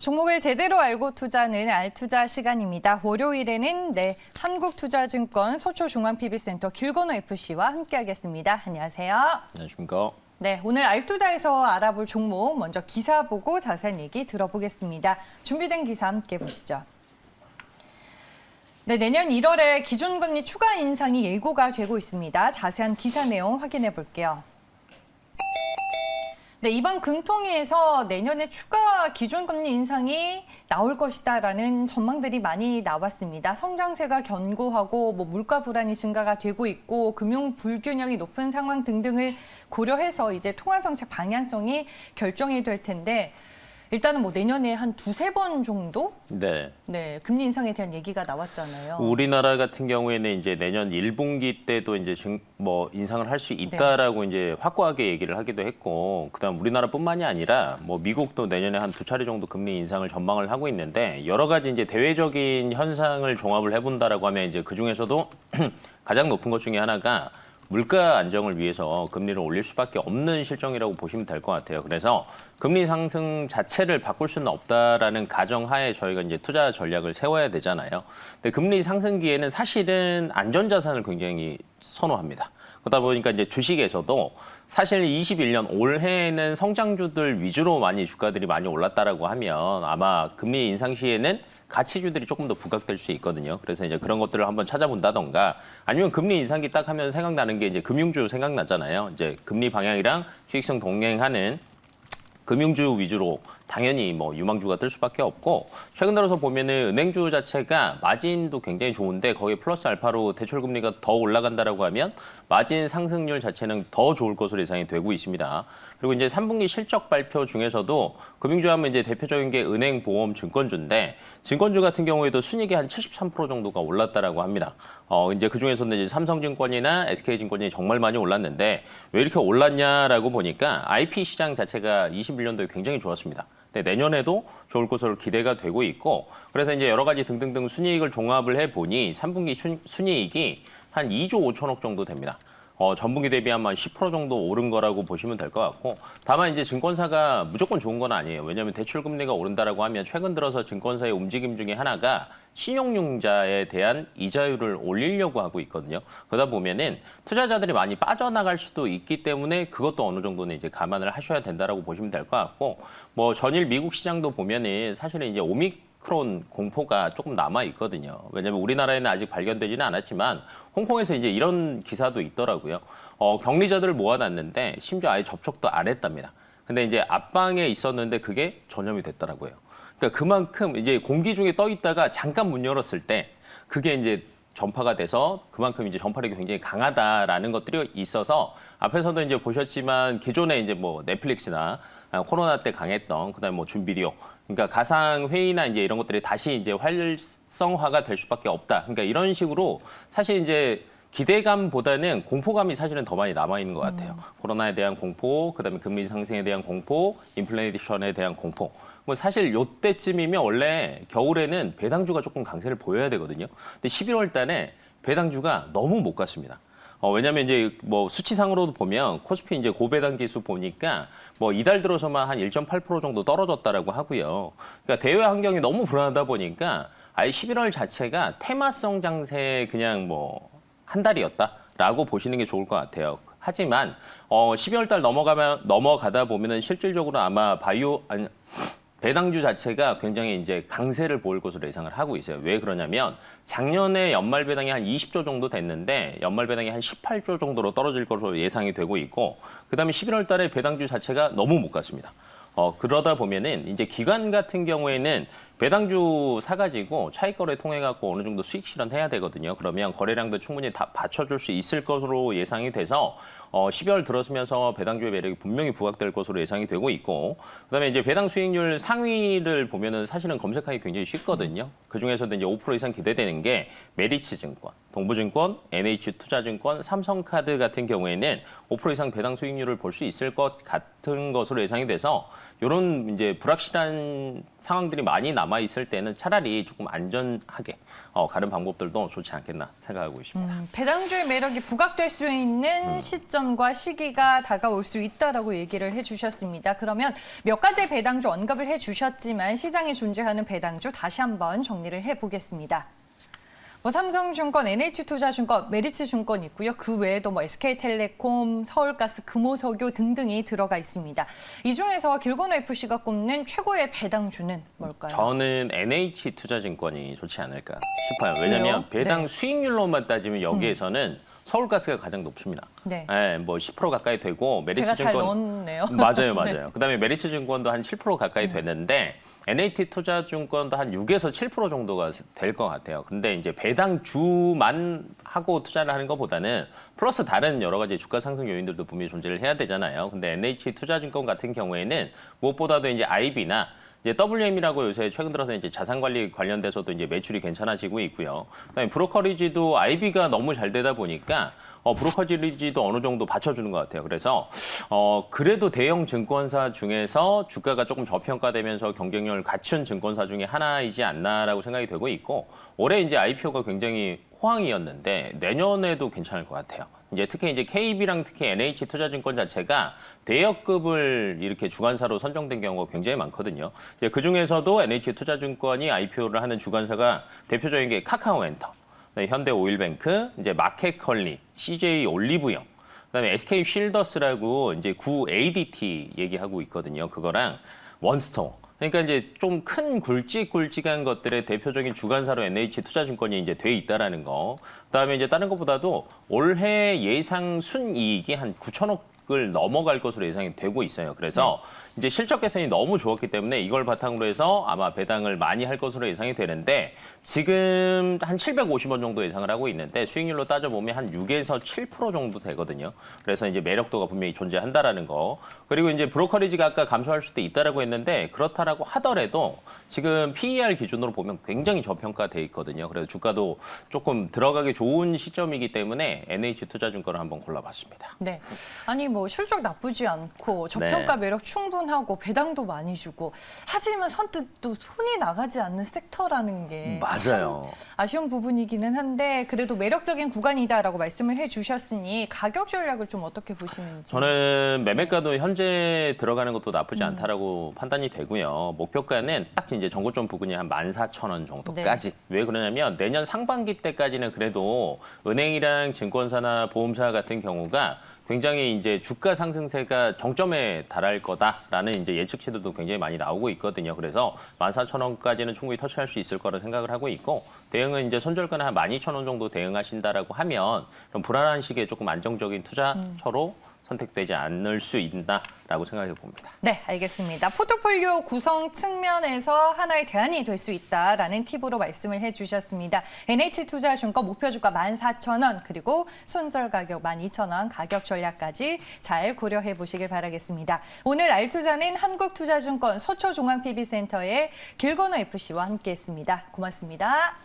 종목을 제대로 알고 투자하는 알투자 시간입니다. 월요일에는 한국투자증권 서초중앙PB센터 길건호 FC와 함께하겠습니다. 안녕하세요. 안녕하십니까. 네, 오늘 알투자에서 알아볼 종목 먼저 기사 보고 자세한 얘기 들어보겠습니다. 준비된 기사 함께 보시죠. 네, 내년 1월에 기준금리 추가 인상이 예고가 되고 있습니다. 자세한 기사 내용 확인해 볼게요. 네, 이번 금통위에서 내년에 추가 기준금리 인상이 나올 것이다라는 전망들이 많이 나왔습니다. 성장세가 견고하고 물가 불안이 증가가 되고 있고 금융 불균형이 높은 상황 등등을 고려해서 이제 통화정책 방향성이 결정이 될 텐데 일단은 내년에 한 두세 번 정도 네, 금리 인상에 대한 얘기가 나왔잖아요. 우리나라 같은 경우에는 이제 내년 1분기 때도 이제 인상을 할 수 있다라고 이제 확고하게 얘기를 하기도 했고, 그다음 우리나라뿐만이 아니라 미국도 내년에 한 2차례 정도 금리 인상을 전망을 하고 있는데 여러 가지 이제 대외적인 현상을 종합을 해본다라고 하면 이제 그 중에서도 가장 높은 것 중에 하나가 물가 안정을 위해서 금리를 올릴 수밖에 없는 실정이라고 보시면 될 것 같아요. 그래서 금리 상승 자체를 바꿀 수는 없다라는 가정하에 저희가 이제 투자 전략을 세워야 되잖아요. 근데 금리 상승기에는 사실은 안전자산을 굉장히 선호합니다. 그러다 보니까 이제 주식에서도 사실 21년 올해에는 성장주들 위주로 많이 주가들이 많이 올랐다라고 하면 아마 금리 인상 시에는 가치주들이 조금 더 부각될 수 있거든요. 그래서 이제 그런 것들을 한번 찾아본다던가 아니면 금리 인상기 딱 하면 생각나는 게 이제 금융주 생각나잖아요. 이제 금리 방향이랑 수익성 동행하는 금융주 위주로 당연히 유망주가 뜰 수밖에 없고, 최근 들어서 보면은 은행주 자체가 마진도 굉장히 좋은데 거기에 플러스 알파로 대출 금리가 더 올라간다라고 하면 마진 상승률 자체는 더 좋을 것으로 예상이 되고 있습니다. 그리고 이제 3분기 실적 발표 중에서도 금융주 하면 이제 대표적인 게 은행, 보험, 증권주인데 증권주 같은 경우에도 순이익이 한 73% 정도가 올랐다라고 합니다. 이제 그 중에서는 이제 삼성증권이나 SK증권이 정말 많이 올랐는데 왜 이렇게 올랐냐라고 보니까 IP 시장 자체가 21년도에 굉장히 좋았습니다. 근데 내년에도 좋을 것으로 기대가 되고 있고, 그래서 이제 여러 가지 등등등 순이익을 종합을 해보니 3분기 순이익이 한 2조 5천억 정도 됩니다. 전분기 대비 한 10% 정도 오른 거라고 보시면 될 것 같고, 다만 이제 증권사가 무조건 좋은 건 아니에요. 왜냐하면 대출 금리가 오른다라고 하면 최근 들어서 증권사의 움직임 중에 하나가 신용융자에 대한 이자율을 올리려고 하고 있거든요. 그러다 보면은 투자자들이 많이 빠져나갈 수도 있기 때문에 그것도 어느 정도는 이제 감안을 하셔야 된다라고 보시면 될 것 같고, 전일 미국 시장도 보면은 사실은 이제 오미크론 공포가 조금 남아 있거든요. 왜냐하면 우리나라에는 아직 발견되지는 않았지만 홍콩에서 이제 이런 기사도 있더라고요. 격리자들을 모아놨는데 심지어 아예 접촉도 안 했답니다. 근데 이제 앞방에 있었는데 그게 전염이 됐더라고요. 그러니까 그만큼 이제 공기 중에 떠 있다가 잠깐 문 열었을 때 그게 이제 전파가 돼서 그만큼 이제 전파력이 굉장히 강하다라는 것들이 있어서 앞에서도 이제 보셨지만 기존에 이제 넷플릭스나 코로나 때 강했던 그다음에 줌비디오, 그러니까 가상 회의나 이제 이런 것들이 다시 이제 활성화가 될 수밖에 없다. 그러니까 이런 식으로 사실 이제 기대감보다는 공포감이 사실은 더 많이 남아 있는 것 같아요. 코로나에 대한 공포, 그다음에 금리 상승에 대한 공포, 인플레이션에 대한 공포. 사실 요때쯤이면 원래 겨울에는 배당주가 조금 강세를 보여야 되거든요. 근데 11월 달에 배당주가 너무 못 갔습니다. 왜냐면 이제 수치상으로도 보면 코스피 이제 고배당 지수 보니까 이달 들어서만 한 1.8% 정도 떨어졌다라고 하고요. 그러니까 대외 환경이 너무 불안하다 보니까 아예 11월 자체가 테마성 장세 그냥 한 달이었다라고 보시는 게 좋을 것 같아요. 하지만 12월 달 넘어가다 보면은 실질적으로 아마 배당주 자체가 굉장히 이제 강세를 보일 것으로 예상을 하고 있어요. 왜 그러냐면 작년에 연말 배당이 한 20조 정도 됐는데 연말 배당이 한 18조 정도로 떨어질 것으로 예상이 되고 있고, 그다음에 11월 달에 배당주 자체가 너무 못 갔습니다. 그러다 보면은 이제 기관 같은 경우에는 배당주 사가지고 차익거래 통해 갖고 어느 정도 수익 실현해야 되거든요. 그러면 거래량도 충분히 다 받쳐줄 수 있을 것으로 예상이 돼서 12월 들어서면서 배당주의 매력이 분명히 부각될 것으로 예상이 되고 있고, 그다음에 이제 배당 수익률 상위를 보면은 사실은 검색하기 굉장히 쉽거든요. 그 중에서도 이제 5% 이상 기대되는 게 메리츠증권, 동부증권, NH투자증권, 삼성카드 같은 경우에는 5% 이상 배당 수익률을 볼 수 있을 것 같은 것으로 예상이 돼서 이런 이제 불확실한 상황들이 많이 남아 있을 때는 차라리 조금 안전하게 가는 방법들도 좋지 않겠나 생각하고 있습니다. 배당주의 매력이 부각될 수 있는 시점 시점과 시기가 다가올 수 있다라고 얘기를 해주셨습니다. 그러면 몇 가지 배당주 언급을 해주셨지만 시장에 존재하는 배당주 다시 한번 정리를 해보겠습니다. 삼성증권, NH투자증권, 메리츠증권 있고요. 그 외에도 SK텔레콤, 서울가스, 금호석유 등등이 들어가 있습니다. 이 중에서 길건FC가 꼽는 최고의 배당주는 뭘까요? 저는 NH투자증권이 좋지 않을까 싶어요. 왜냐하면 그래요? 배당 네. 수익률로만 따지면 여기에서는 서울가스가 가장 높습니다. 네. 네, 뭐 10% 가까이 되고 제가 잘 메리츠증권 넣었네요. 맞아요. 네. 그다음에 메리츠증권도 한 7% 가까이 됐는데 NH투자증권도 한 6에서 7% 정도가 될 것 같아요. 근데 이제 배당주만 하고 투자를 하는 것보다는 플러스 다른 여러 가지 주가 상승 요인들도 분명히 존재를 해야 되잖아요. 근데 NH투자증권 같은 경우에는 무엇보다도 이제 IB나 이제 WM이라고 요새 최근 들어서 이제 자산 관리 관련돼서도 이제 매출이 괜찮아지고 있고요. 그다음에 브로커리지도 IB가 너무 잘 되다 보니까 브로커리지도 어느 정도 받쳐주는 것 같아요. 그래서 그래도 대형 증권사 중에서 주가가 조금 저평가되면서 경쟁력을 갖춘 증권사 중에 하나이지 않나라고 생각이 되고 있고 올해 이제 IPO가 굉장히 호황이었는데 내년에도 괜찮을 것 같아요. 이제 특히 이제 KB랑 특히 NH투자증권 자체가 대여급을 이렇게 주관사로 선정된 경우가 굉장히 많거든요. 이제 그 중에서도 NH투자증권이 IPO를 하는 주관사가 대표적인 게 카카오엔터, 현대오일뱅크, 이제 마켓컬리, CJ 올리브영, 그다음에 SK 쉴더스라고 이제 구 ADT 얘기하고 있거든요. 그거랑 원스토어. 그러니까 이제 좀 큰 굵직굵직한 것들의 대표적인 주관사로 NH투자증권이 이제 돼 있다라는 거. 그다음에 이제 다른 것보다도 올해 예상 순이익이 한 9천억을 넘어갈 것으로 예상이 되고 있어요. 그래서 이제 실적 개선이 너무 좋았기 때문에 이걸 바탕으로 해서 아마 배당을 많이 할 것으로 예상이 되는데 지금 한 750원 정도 예상을 하고 있는데 수익률로 따져보면 한 6에서 7% 정도 되거든요. 그래서 이제 매력도가 분명히 존재한다라는 거. 그리고 이제 브로커리지가 아까 감소할 수도 있다라고 했는데 그렇다라고 하더라도 지금 PER 기준으로 보면 굉장히 저평가돼 있거든요. 그래서 주가도 조금 들어가기 좋은 시점이기 때문에 NH투자증권을 한번 골라봤습니다. 네. 아니 실적 나쁘지 않고 저평가 매력 충분하고 배당도 많이 주고 하지만 선뜻 또 손이 나가지 않는 섹터라는 게 맞아요. 아쉬운 부분이기는 한데 그래도 매력적인 구간이다라고 말씀을 해주셨으니 가격 전략을 좀 어떻게 보시는지. 저는 매매가도 현재 들어가는 것도 나쁘지 않다라고 판단이 되고요. 목표가는 딱 이제 전고점 부근이 한 14,000원 정도까지. 네. 왜 그러냐면 내년 상반기 때까지는 그래도 은행이랑 증권사나 보험사 같은 경우가 굉장히 이제 주가 상승세가 정점에 달할 거다라는 이제 예측치들도 굉장히 많이 나오고 있거든요. 그래서 14,000원까지는 충분히 터치할 수 있을 거라 생각을 하고 있고 대응은 이제 손절가는 한 12,000원 정도 대응하신다라고 하면 좀 불안한 시기에 조금 안정적인 투자처로 선택되지 않을 수 있나라고 생각해 봅니다. 네, 알겠습니다. 포트폴리오 구성 측면에서 하나의 대안이 될 수 있다라는 팁으로 말씀을 해주셨습니다. NH투자증권 목표주가 14,000원 그리고 손절 가격 12,000원 가격 전략까지 잘 고려해 보시길 바라겠습니다. 오늘 알투자는 한국투자증권 서초중앙PB센터의 길건호 FC와 함께했습니다. 고맙습니다.